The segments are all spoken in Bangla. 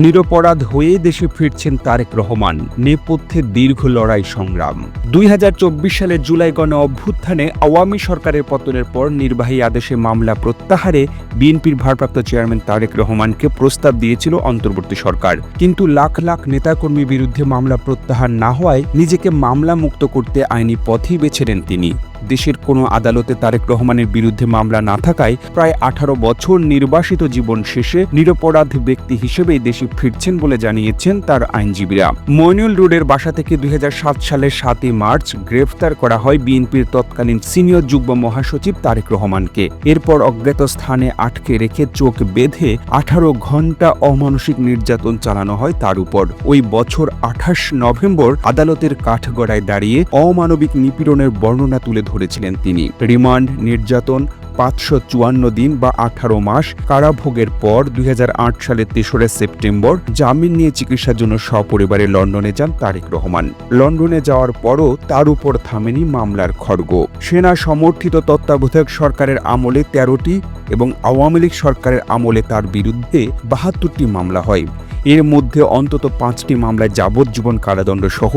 নিরপরাধ হয়ে দেশে ফিরছেন তারেক রহমান, নেপথ্যে দীর্ঘ লড়াই সংগ্রাম। ২০২৪ সালের জুলাই গণ অভ্যুত্থানে আওয়ামী সরকারের পতনের পর নির্বাহী আদেশে মামলা প্রত্যাহারে বিএনপির ভারপ্রাপ্ত চেয়ারম্যান তারেক রহমানকে প্রস্তাব দিয়েছিল অন্তর্বর্তী সরকার। কিন্তু লাখ লাখ নেতাকর্মীর বিরুদ্ধে মামলা প্রত্যাহার না হওয়ায় নিজেকে মামলা মুক্ত করতে আইনি পথই বেছে নেন তিনি। দেশের কোনো আদালতে তারেক রহমানের বিরুদ্ধে মামলা না থাকায় প্রায় ১৮ বছর নির্বাসিত জীবন শেষে নিরপরাধ ব্যক্তি হিসেবেই দেশে ফিরছেন বলে জানিয়েছেন তার আইনজীবীরা। মইনুল রোডের বাসা থেকে ২০০৭ সালের ৭ই মার্চ গ্রেফতার করা হয় বিএনপির তৎকালীন সিনিয়র যুগ্ম মহাসচিব তারেক রহমানকে। এরপর অজ্ঞাত স্থানে আটকে রেখে চোখ বেঁধে ১৮ ঘণ্টা অমানসিক নির্যাতন চালানো হয় তার উপর। ওই বছর ২৮ নভেম্বর আদালতের কাঠগড়ায় দাঁড়িয়ে অমানবিক নিপীড়নের বর্ণনা তুলে ধরেছিলেন তিনি। রিমান্ড, নির্যাতন, ৫৫৪ দিন বা ১৮ মাস কারাভোগের পর ২০০৮ সালের ৩রা সেপ্টেম্বর জামিন নিয়ে চিকিৎসার জন্য সপরিবারে লন্ডনে যান তারেক রহমান। লন্ডনে যাওয়ার পরও তার উপর থামেনি মামলার খড়গ। সেনা সমর্থিত তত্ত্বাবধায়ক সরকারের আমলে ১৩টি এবং আওয়ামী লীগ সরকারের আমলে তার বিরুদ্ধে ৭২টি মামলা হয়। এর মধ্যে অন্তত ৫টি মামলায় যাবজ্জীবন কারাদণ্ড সহ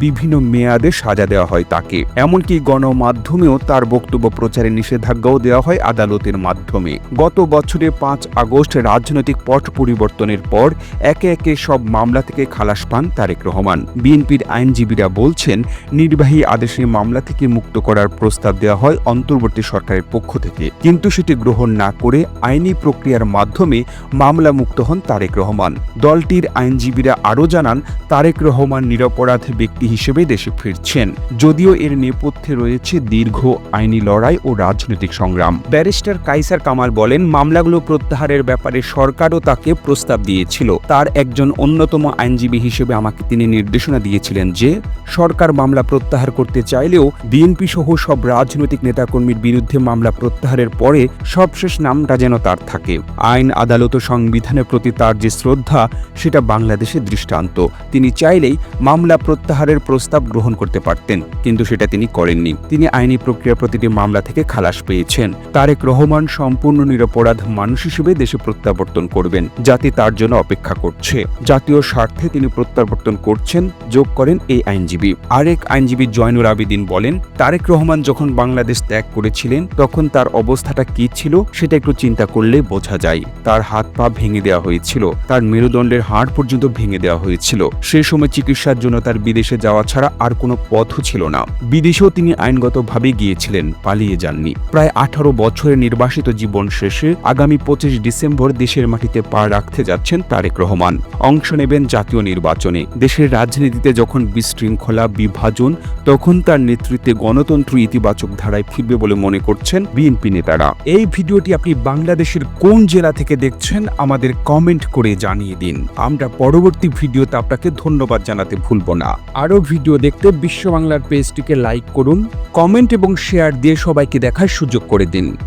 বিভিন্ন মেয়াদে সাজা দেওয়া হয় তাকে। এমনকি গণমাধ্যমেও তার বক্তব্য প্রচারে নিষেধাজ্ঞাও দেওয়া হয় আদালতের মাধ্যমে। গত বছরের ৫ আগস্ট রাজনৈতিক পট পরিবর্তনের পর একে একে সব মামলা থেকে খালাস পান তারেক রহমান। বিএনপির আইনজীবীরা বলছেন, নির্বাহী আদেশে মামলা থেকে মুক্ত করার প্রস্তাব দেওয়া হয় অন্তর্বর্তী সরকারের পক্ষ থেকে, কিন্তু সেটি গ্রহণ না করে আইনি প্রক্রিয়ার মাধ্যমে মামলা মুক্ত হন তারেক রহমান। দলটির আইনজীবীরা আরও জানান, তারেক রহমান নিরপরাধ ব্যক্তি হিসেবে দেশে ফিরছেন, যদিও এর নেপথ্যে রয়েছে দীর্ঘ আইনি লড়াই ও রাজনৈতিক সংগ্রাম। ব্যারিস্টার কাইসার কামাল বলেন, মামলাগুলো প্রত্যাহারের ব্যাপারে সরকারও তাকে প্রস্তাব দিয়েছিল। তার একজন অন্যতম আইনজীবী হিসেবে আমাকে তিনি নির্দেশনা দিয়েছিলেন যে সরকার মামলা প্রত্যাহার করতে চাইলেও বিএনপি সহ সব রাজনৈতিক নেতাকর্মীর বিরুদ্ধে মামলা প্রত্যাহারের পরে সবশেষ নামটা যেন তার থাকে। আইন, আদালত ও সংবিধানের প্রতি তার যে শ্রদ্ধা, সেটা বাংলাদেশের দৃষ্টান্ত। তিনি চাইলেই মামলা প্রত্যাহারের প্রস্তাব গ্রহণ করতে পারতেন, কিন্তু সেটা তিনি করেননি। তিনি আইনি প্রক্রিয়ার প্রতিটি মামলা থেকে খালাস পেয়েছেন। তারেক রহমান সম্পূর্ণ নিরপরাধ মানুষ হিসেবে দেশে প্রত্যাবর্তন করবেন। জাতি তার জন্য অপেক্ষা করছে। জাতীয় স্বার্থে তিনি প্রত্যাবর্তন করছেন, যোগ করেন এই আইনজীবী। আরেক আইনজীবী জয়নুল আবেদিন বলেন, তারেক রহমান যখন বাংলাদেশ ত্যাগ করেছিলেন তখন তার অবস্থাটা কি ছিল সেটা একটু চিন্তা করলে বোঝা যায়। তার হাত পা ভেঙে দেওয়া হয়েছিল, তার মেরুদণ্ডের হাড় পর্যন্ত ভেঙে দেওয়া হয়েছিল। সে সময় চিকিৎসার জন্য তার বিদেশে যাওয়া ছাড়া আর কোনো পথও ছিল না। বিদেশেও তিনি আইনগতভাবে গিয়েছিলেন, পালিয়ে যাননি। প্রায় ১৮ বছরের নির্বাসিত জীবন শেষে আগামী ২৫ ডিসেম্বর দেশের মাটিতে পা রাখতে যাচ্ছেন তারেক রহমান। অংশ নেবেন জাতীয় নির্বাচনে। দেশের রাজনীতিতে যখন বিশৃঙ্খলা, বিভাজন, তখন তার নেতৃত্বে গণতন্ত্র ইতিবাচক ধারায় ফিরবে বলে মনে করছেন বিএনপি নেতারা। এই ভিডিওটি আপনি বাংলাদেশের কোন জেলা থেকে দেখছেন আমাদের কমেন্ট করে জানিয়ে দিন। আমরা পরবর্তী ভিডিওতে আপনাকে ধন্যবাদ জানাতে ভুলব না। আরও ভিডিও দেখতে বিশ্ব বাংলার পেজটিকে লাইক করুন, কমেন্ট এবং শেয়ার দিয়ে সবাইকে দেখার সুযোগ করে দিন।